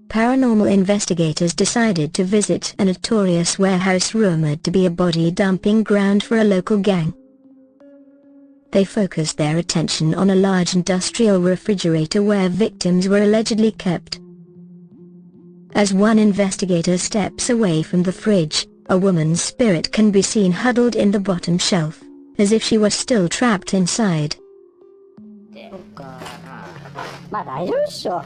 paranormal investigators decided to visit a notorious warehouse rumored to be a body dumping ground for a local gang. They focused their attention on a large industrial refrigerator where victims were allegedly kept. As one investigator steps away from the fridge, a woman's spirit can be seen huddled in the bottom shelf, as if she was still trapped inside. まあ大丈夫っしょ。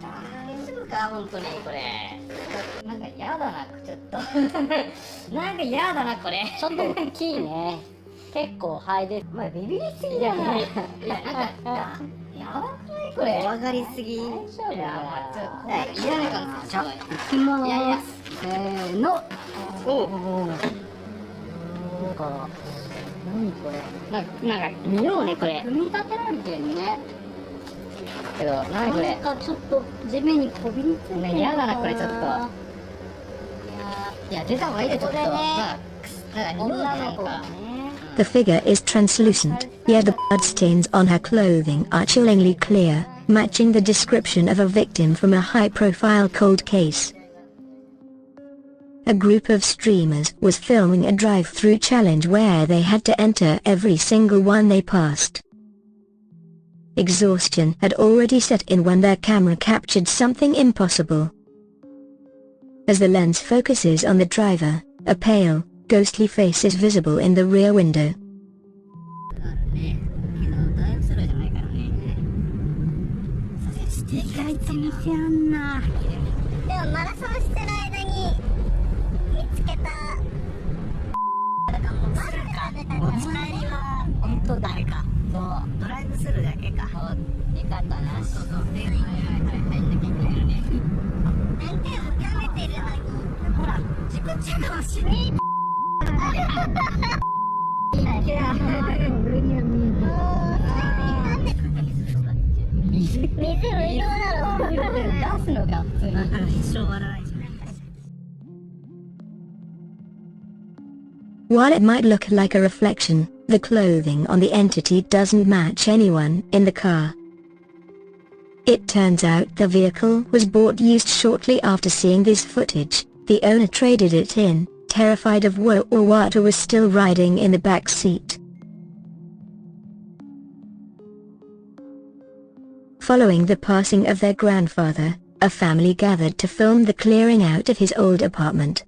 大丈夫か本当にこれ。なんか嫌だなちょっと。なんか嫌だなこれ。ちょっと大きいね。結構肺で。まあビビりすぎじゃない。いやなんかやばくないこれ。怖がりすぎ。大丈夫だ。いらないかな。じゃあ行きます。いやいや。せーの。おお。なんか。何これ。なんか見ようねこれ。組み立てられてるね。けど何これ。なんかちょっと地面にこびりついてる。ね嫌だなこれちょっと。いや出た方がいいでちょっと。まあ女の子ね。The figure is translucent, yet the bloodstains on her clothing are chillingly clear, matching the description of a victim from a high-profile cold case. A group of streamers was filming a drive-thru challenge where they had to enter every single one they passed. Exhaustion had already set in when their camera captured something impossible. As the lens focuses on the driver, a pale, ghostly face is visible in the rear window. 本当誰かそうドライブスルーだけかよかったなそうそう入んなきゃいけないよね何回も舐めてるのにほら事故中かもしれないいや水無料なの出すのか普通に一生笑わないじゃん While it might look like a reflection, the clothing on the entity doesn't match anyone in the car. It turns out the vehicle was bought used shortly after seeing this footage. The owner traded it in, terrified of what was still riding in the back seat. Following the passing of their grandfather, a family gathered to film the clearing out of his old apartment.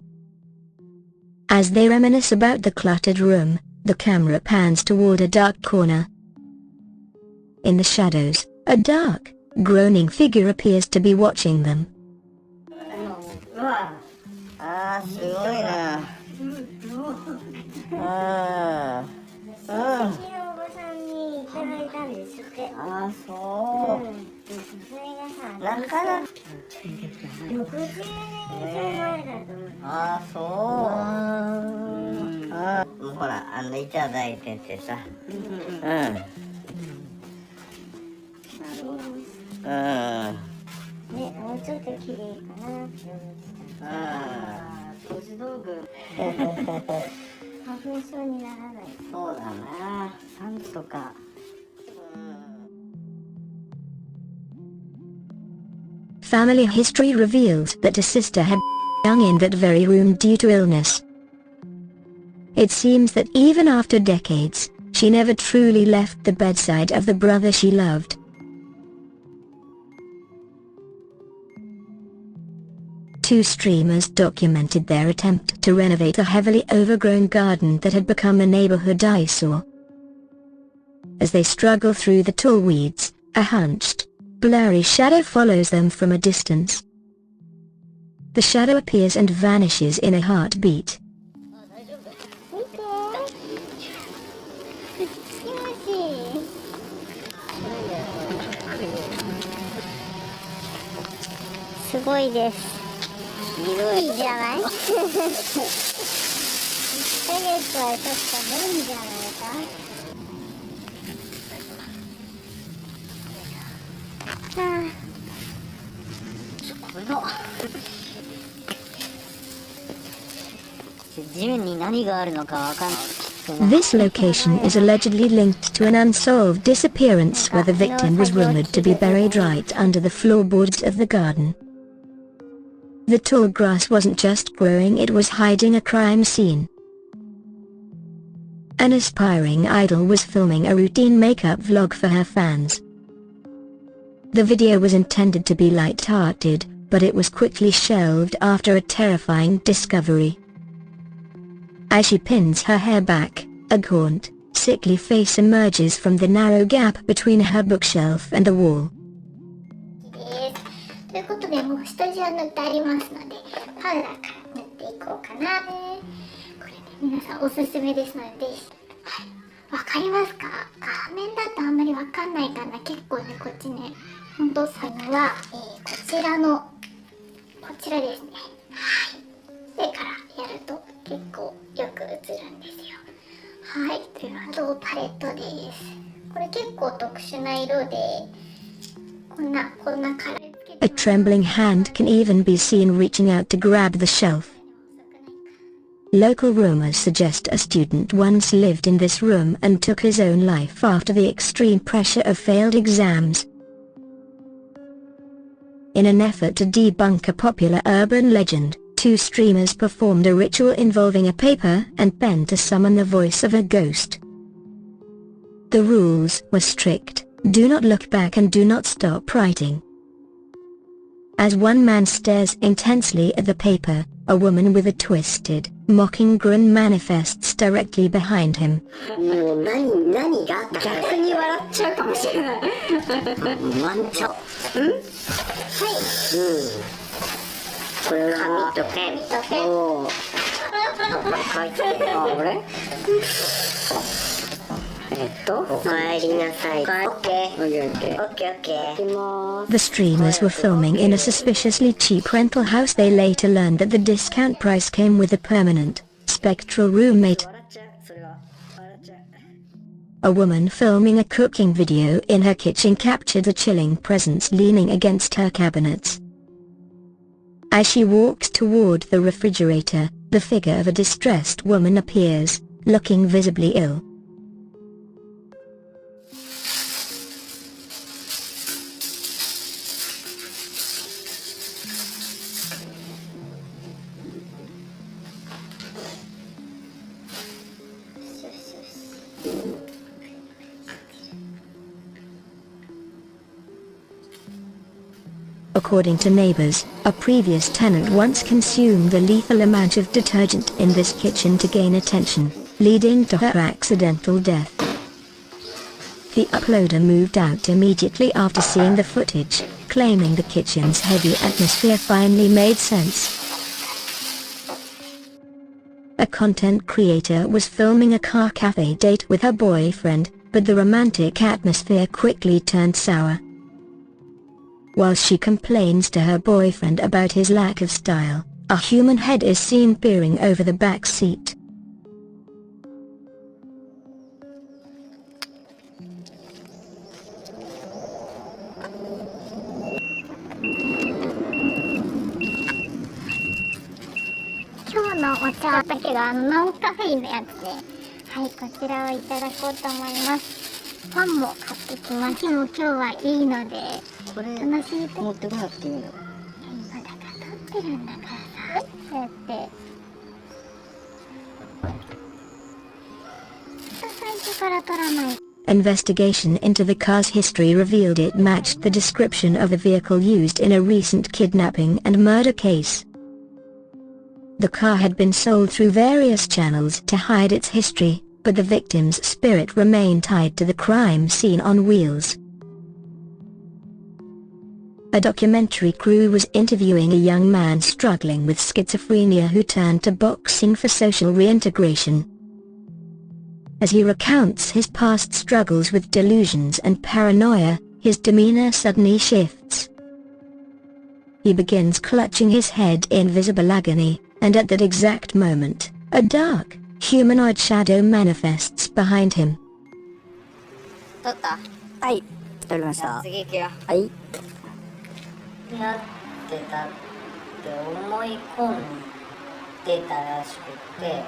As they reminisce about the cluttered room, the camera pans toward a dark corner. In the shadows, a dark, groaning figure appears to be watching them. すごいな。そう。なかなか。そう。ほら、いただいててさ。ね、もうちょっと綺麗かな。掃除道具。花粉症にならない。そうだな。なんとか。Family history reveals that a sister had young in that very room due to illness. It seems that even after decades, she never truly left the bedside of the brother she loved. Two streamers documented their attempt to renovate a heavily overgrown garden that had become a neighborhood eyesore. As they struggle through the tall weeds, a hunched, blurry shadow follows them from a distance. The shadow appears and vanishes in a heartbeat. This location is allegedly linked to an unsolved disappearance where the victim was rumored to be buried right under the floorboards of the garden. The tall grass wasn't just growing, it was hiding a crime scene. An aspiring idol was filming a routine makeup vlog for her fans. The video was intended to be light-hearted, but it was quickly shelved after a terrifying discovery. As she pins her hair back, a gaunt, sickly face emerges from the narrow gap between her bookshelf and the wall. ということで、もう下地は塗ってありますので、パウダーから塗っていこうかな。これね、皆さんおすすめですので、はい、わかりますか？画面だとあんまりわかんないかな。結構ね、こっちね、ほんと最後は、こちらですね。はい。上からやると結構よく映るんですよ。はい、という波動パレットです。これ結構特殊な色で、こんなカラー。A trembling hand can even be seen reaching out to grab the shelf. Local rumors suggest a student once lived in this room and took his own life after the extreme pressure of failed exams. In an effort to debunk a popular urban legend, 2 streamers performed a ritual involving a paper and pen to summon the voice of a ghost. The rules were strict: do not look back and do not stop writing. As one man stares intensely at the paper, a woman with a twisted, mocking grin manifests directly behind him. もう何があったか逆に笑っちゃうかもしれない。ワンチャン。はい。これ紙とペン。おお。書いてる。あ、これ？お帰りなさい。Okay. The streamers were filming in a suspiciously cheap rental house. They later learned that the discount price came with a permanent, spectral roommate. A woman filming a cooking video in her kitchen captured a chilling presence leaning against her cabinets. As she walks toward the refrigerator, the figure of a distressed woman appears, looking visibly ill. According to neighbors, a previous tenant once consumed a lethal amount of detergent in this kitchen to gain attention, leading to her accidental death. The uploader moved out immediately after seeing the footage, claiming the kitchen's heavy atmosphere finally made sense. A content creator was filming a car cafe date with her boyfriend, but the romantic atmosphere quickly turned sour. While she complains to her boyfriend about his lack of style, a human head is seen peering over the back seat. Investigation into the car's history revealed it matched the description of the vehicle used in a recent kidnapping and murder case. The car had been sold through various channels to hide its history, but the victim's spirit remained tied to the crime scene on wheels. A documentary crew was interviewing a young man struggling with schizophrenia who turned to boxing for social reintegration. As he recounts his past struggles with delusions and paranoia, his demeanor suddenly shifts. He begins clutching his head in visible agony, and at that exact moment, a dark, humanoid shadow manifests behind him. 撮った？はい、撮りました。次行くよ。はい。なってたって思い込んでたらしくて、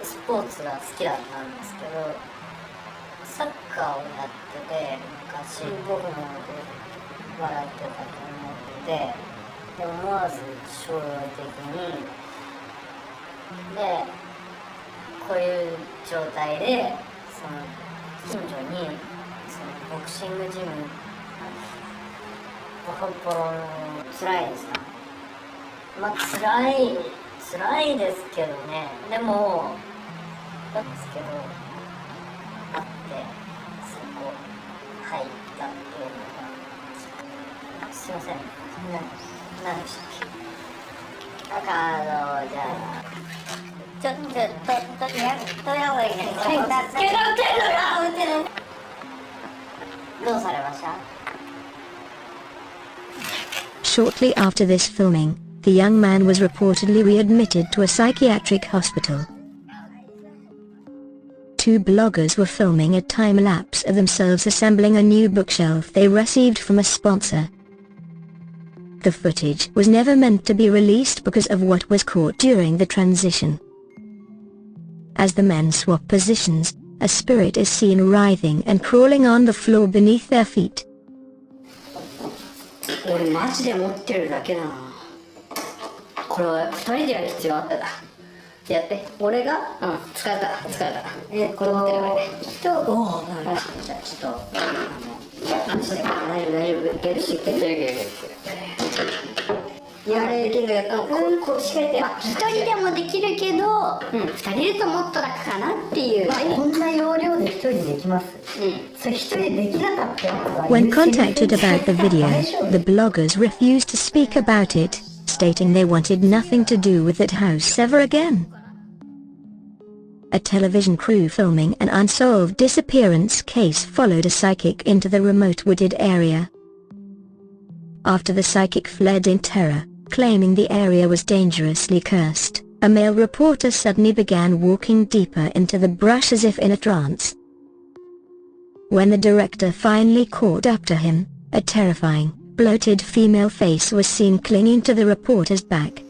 スポーツが好きだったんですけど、サッカーをやってて、昔僕も笑ってたと思ってて、で思わず衝動的にでこういう状態でその近所にそのボクシングジムボロボロの辛いですか。まあ辛いですけどね。でもなんですけどあってそこ入ったっていうのがすいません何でしたっけ。なんかじゃあちょっとやった方がいいね。どうされました？ Shortly after this filming, the young man was reportedly readmitted to a psychiatric hospital. Two bloggers were filming a time-lapse of themselves assembling a new bookshelf they received from a sponsor. The footage was never meant to be released because of what was caught during the transition. As the men swap positions, a spirit is seen writhing and crawling on the floor beneath their feet. 俺マジで持ってるだけだな。これは2人でやる必要あっただ。やって俺が疲れたこれ持ってるからとおおじゃあちょっと大丈夫いけるしいけるやれるけどこうしかやって1人でもできるけど2人いるともっと楽かなっていう。こんな容量で1人できます。それ1人でできなかったよ。 When contacted about the video, the bloggers refused to speak about it, stating they wanted nothing to do with that house ever again. A television crew filming an unsolved disappearance case followed a psychic into the remote wooded area. After the psychic fled in terror, claiming the area was dangerously cursed, a male reporter suddenly began walking deeper into the brush as if in a trance. When the director finally caught up to him, a terrifying, bloated female face was seen clinging to the reporter's back.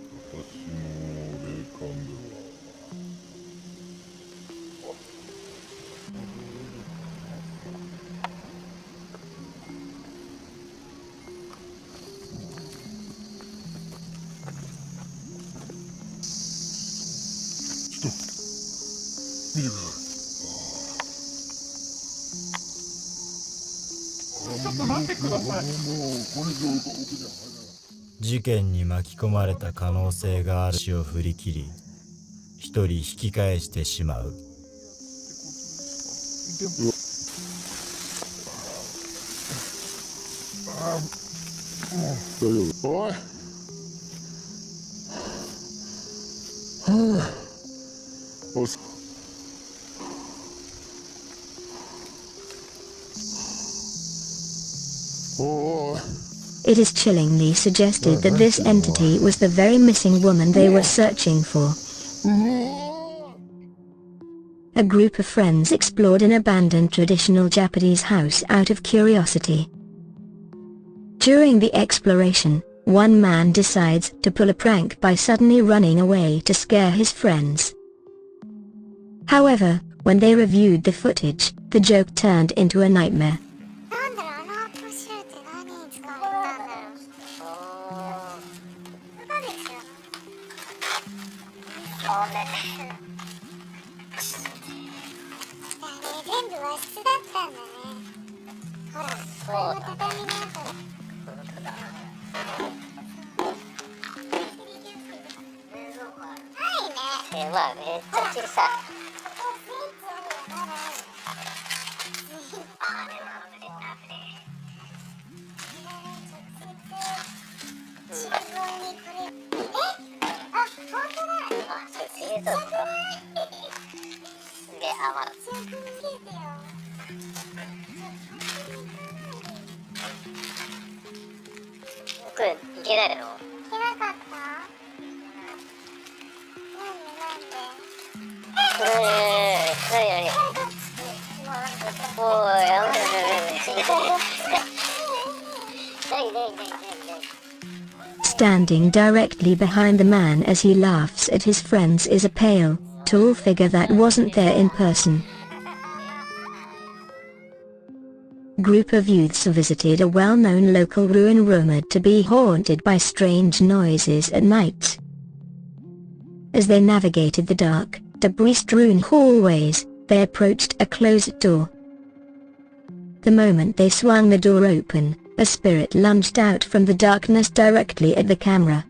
Stop. 事件に巻き込まれた可能性がある死を振り切り、一人引き返してしまう。大丈夫？おい。おい。It is chillingly suggested that this entity was the very missing woman they were searching for. A group of friends explored an abandoned traditional Japanese house out of curiosity. During the exploration, one man decides to pull a prank by suddenly running away to scare his friends. However, when they reviewed the footage, the joke turned into a nightmare. Standing directly behind the man as he laughs at his friends is a pale, tall figure that wasn't there in person. group of youths visited a well-known local ruin rumored to be haunted by strange noises at night. As they navigated the dark, debris-strewn hallways, they approached a closed door. The moment they swung the door open, a spirit lunged out from the darkness directly at the camera.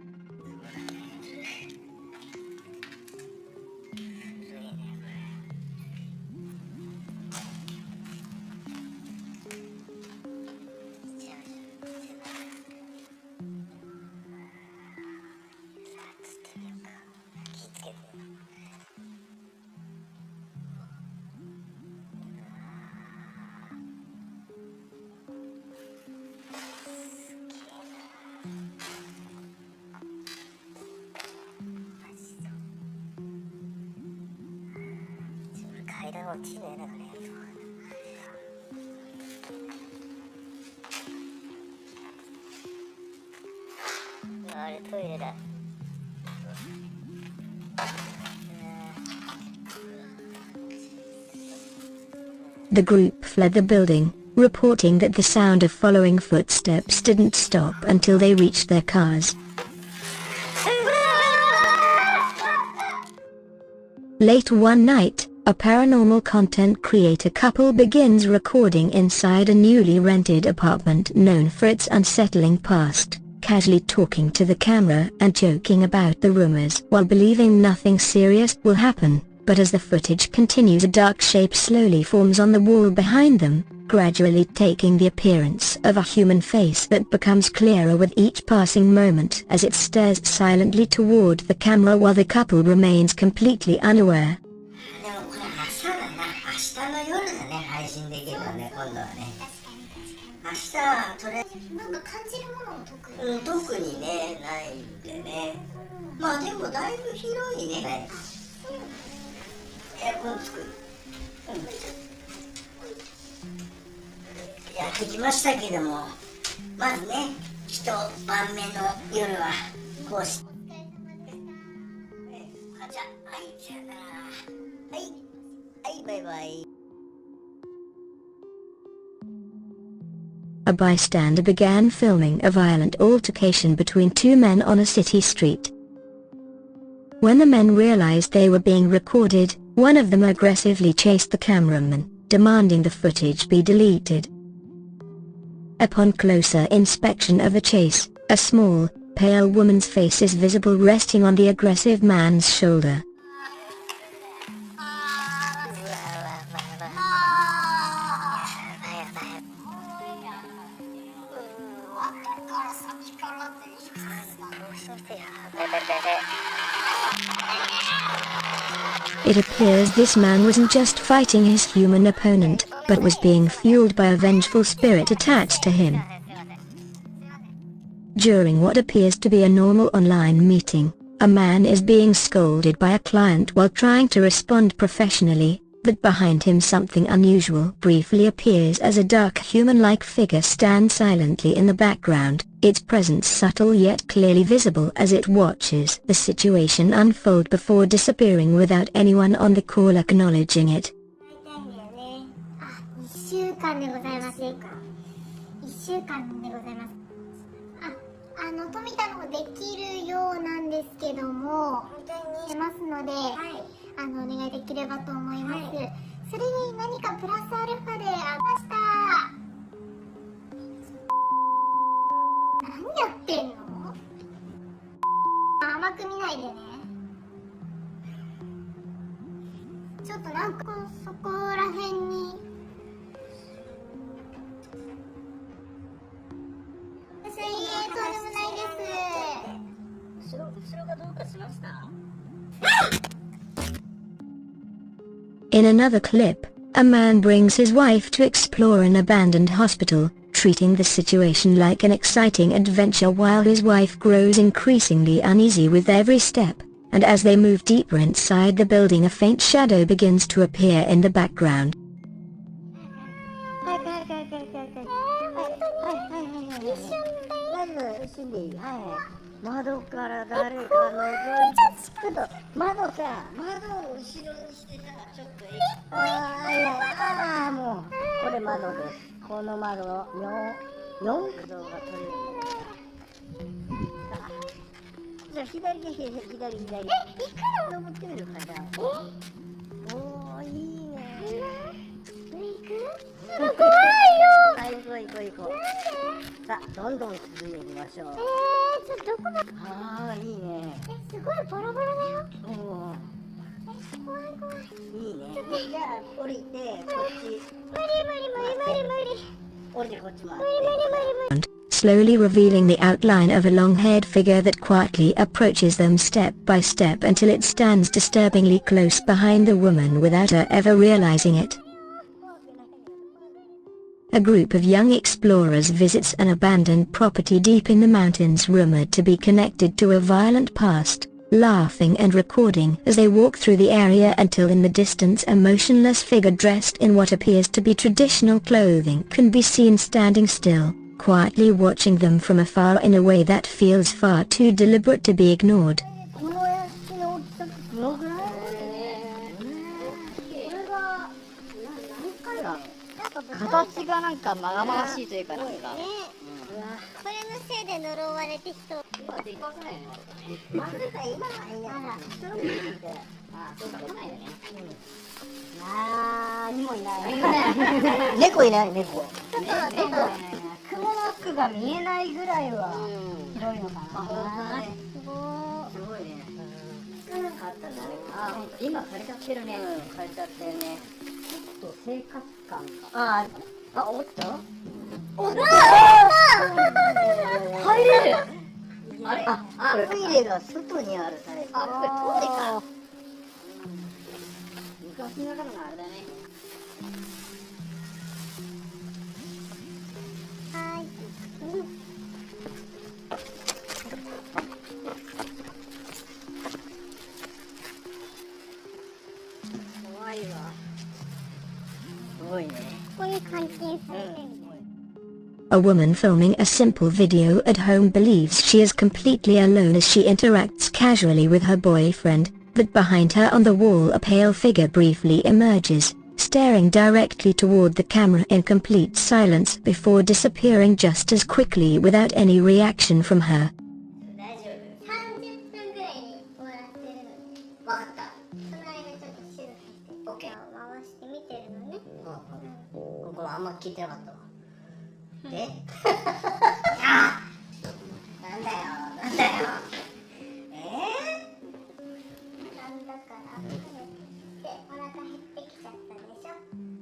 The group fled the building, reporting that the sound of following footsteps didn't stop until they reached their cars. Late one night, a paranormal content creator couple begins recording inside a newly rented apartment known for its unsettling past, casually talking to the camera and joking about the rumors while believing nothing serious will happen. But as the footage continues, a dark shape slowly forms on the wall behind them, gradually taking the appearance of a human face that becomes clearer with each passing moment as it stares silently toward the camera while the couple remains completely unaware. A bystander began filming a violent altercation between two men on a city street. When the men realized they were being recorded, one of them aggressively chased the cameraman, demanding the footage be deleted. Upon closer inspection of the chase, a small, pale woman's face is visible resting on the aggressive man's shoulder. It appears this man wasn't just fighting his human opponent, but was being fueled by a vengeful spirit attached to him. During what appears to be a normal online meeting, a man is being scolded by a client while trying to respond professionally, but behind him something unusual briefly appears as a dark human-like figure stands silently in the background, its presence subtle yet clearly visible as it watches the situation unfold before disappearing without anyone on the call acknowledging it. 富田のできるようなんですけども、出ますので、お願いできればと思います。それに何かプラスアルファでありました。何やってんの？甘く見ないでね。ちょっとなんかそこら辺に。In another clip, a man brings his wife to explore an abandoned hospital, treating the situation like an exciting adventure while his wife grows increasingly uneasy with every step, and as they move deeper inside the building a faint shadow begins to appear in the background. 窓から誰か覗いて窓を後ろにしてたらちょっともうこれ窓です。この窓の4駆動が取れるんだ。じゃあ左で左。行くの？登ってみるかじゃあ。おー、いいね。行く？怖いよ。はい、行こう。さあ、どんどん進んでいきましょう。ちょっとどこだ？ああ、いいね。すごいバラバラだよ。おお。怖い。いいね。じゃあ降りてこっち。無理。降りてこっち回って。slowly revealing the outline of a long-haired figure that quietly approaches them step by step until it stands disturbingly close behind the woman without her ever realizing it. A group of young explorers visits an abandoned property deep in the mountains rumored to be connected to a violent past, laughing and recording as they walk through the area until in the distance a motionless figure dressed in what appears to be traditional clothing can be seen standing still, quietly watching them from afar in a way that feels far too deliberate to be ignored. この屋敷の大きさってどのぐらい？これが何回だろう？形がなんかまがまがしいというかなんか。これのせいで呪われて人。まずいか今はいいな。そうか、ないよね。にもいない。猫いない。猫。雲の服が見えないぐらいは広いのかな。すごいね。変わったんだね。今枯れちゃってるね。ちょっと生活感が。おっと。入れる。あれ？トイレが外にあるタイプ。これトイレか。昔ながらのあれだね。はい。怖いわ。すごいね。こういう監禁されてるみたい。A woman filming a simple video at home believes she is completely alone as she interacts casually with her boyfriend, but behind her on the wall a pale figure briefly emerges, staring directly toward the camera in complete silence before disappearing just as quickly without any reaction from her. 30分ぐらいに終わらせるので。わかった。その間ちょっと静かにして。回して見てるのね。ここあんま聞いてなかったわ。で？なんだよ。なんだからでお腹減ってきちゃったでしょ。う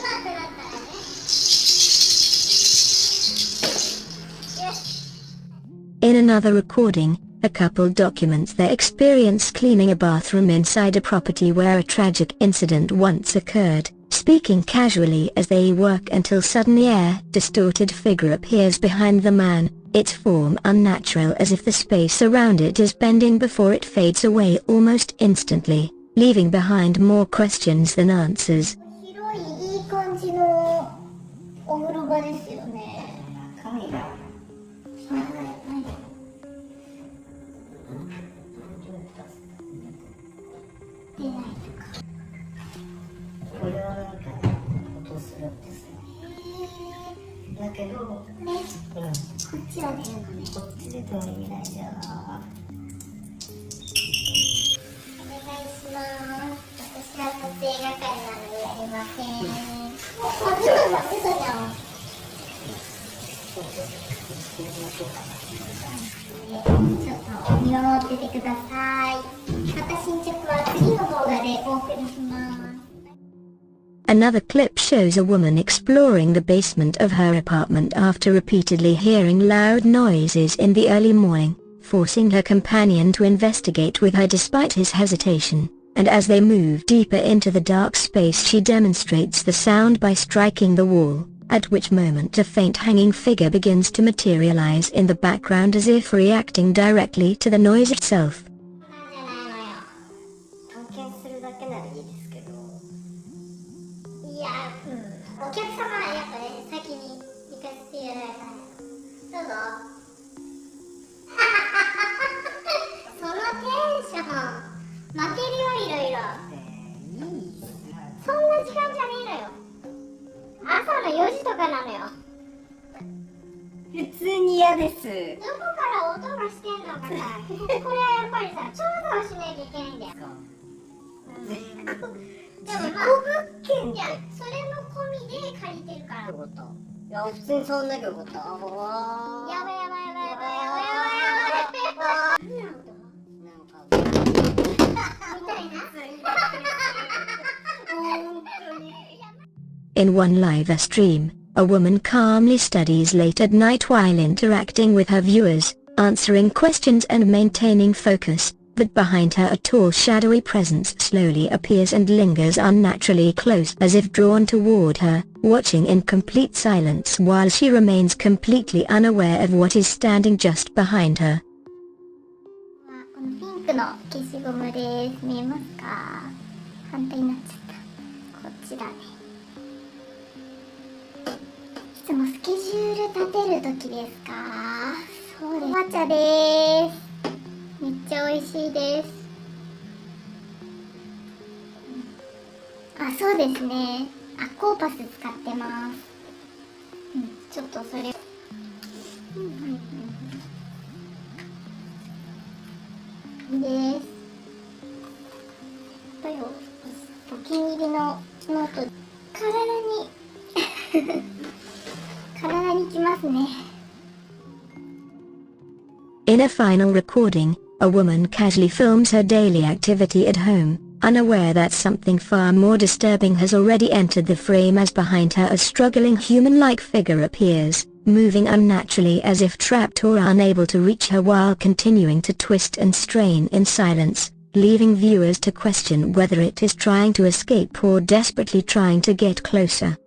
まくなったらね。In another recording, a couple documents their experience cleaning a bathroom inside a property where a tragic incident once occurred, speaking casually as they work until suddenly a distorted figure appears behind the man, its form unnatural as if the space around it is bending before it fades away almost instantly, leaving behind more questions than answers. 広いいい感じのお風呂場ですよね。中身が。これはなんか音するんですね。だけど、こっちは出るのね。こっち出ても意味ないじゃん。お願いします。私は撮影係なのでやりません。嘘じゃん。ちょっと見守っててください。また進捗は次の動画でお送りします。Another clip shows a woman exploring the basement of her apartment after repeatedly hearing loud noises in the early morning, forcing her companion to investigate with her despite his hesitation, and as they move deeper into the dark space she demonstrates the sound by striking the wall, at which moment a faint hanging figure begins to materialize in the background as if reacting directly to the noise itself. お客様はやっぱね、先に行かせてやられたらどうぞ。そんなそんな時間じゃねえのよ。朝の4時とかなのよ。普通に嫌です。どこから音がしてんのかさ。これはやっぱりさ、調査をしないといけないんだよ。でもまあ、いや、それも込みで借りてるから。いや、普通に触んなきゃよかった。やばいやばいやばいやばいやばいやばいやばいやばい。何なの音？みたいな。In one live stream, a woman calmly studies late at night while interacting with her viewers, answering questions and maintaining focus, but behind her a tall shadowy presence slowly appears and lingers unnaturally close as if drawn toward her, watching in complete silence while she remains completely unaware of what is standing just behind her. このピンクの消しゴムです。見えますか？反対になっちゃった。こっちだね。いつもスケジュール立てる時ですか？そうです。お抹茶です。めっちゃ美味しいです。あ、そうですね。コーパス使ってます。ちょっとそれ。です。お気に入りのノート。体にきますね。In a final recording, a woman casually films her daily activity at home, unaware that something far more disturbing has already entered the frame as behind her a struggling human-like figure appears, moving unnaturally as if trapped or unable to reach her while continuing to twist and strain in silence, leaving viewers to question whether it is trying to escape or desperately trying to get closer.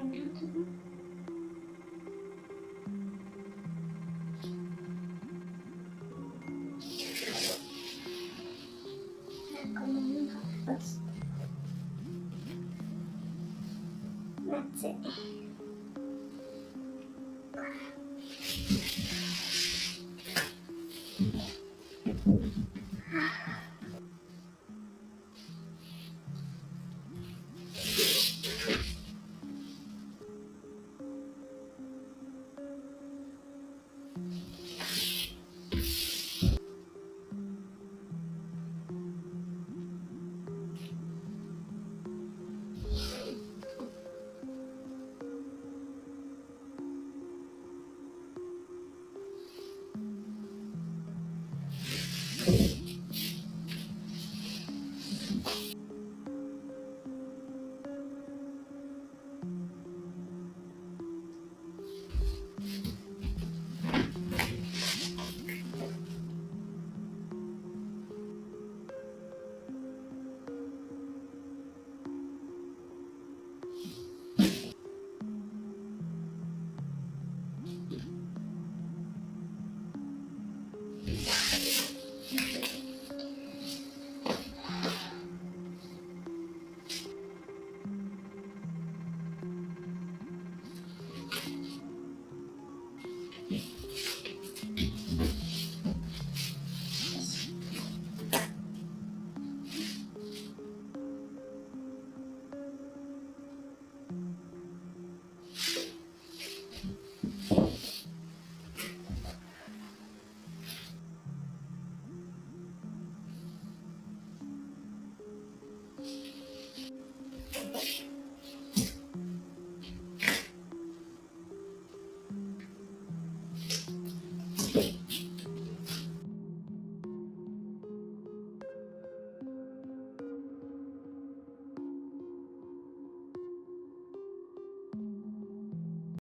見てるね。夏。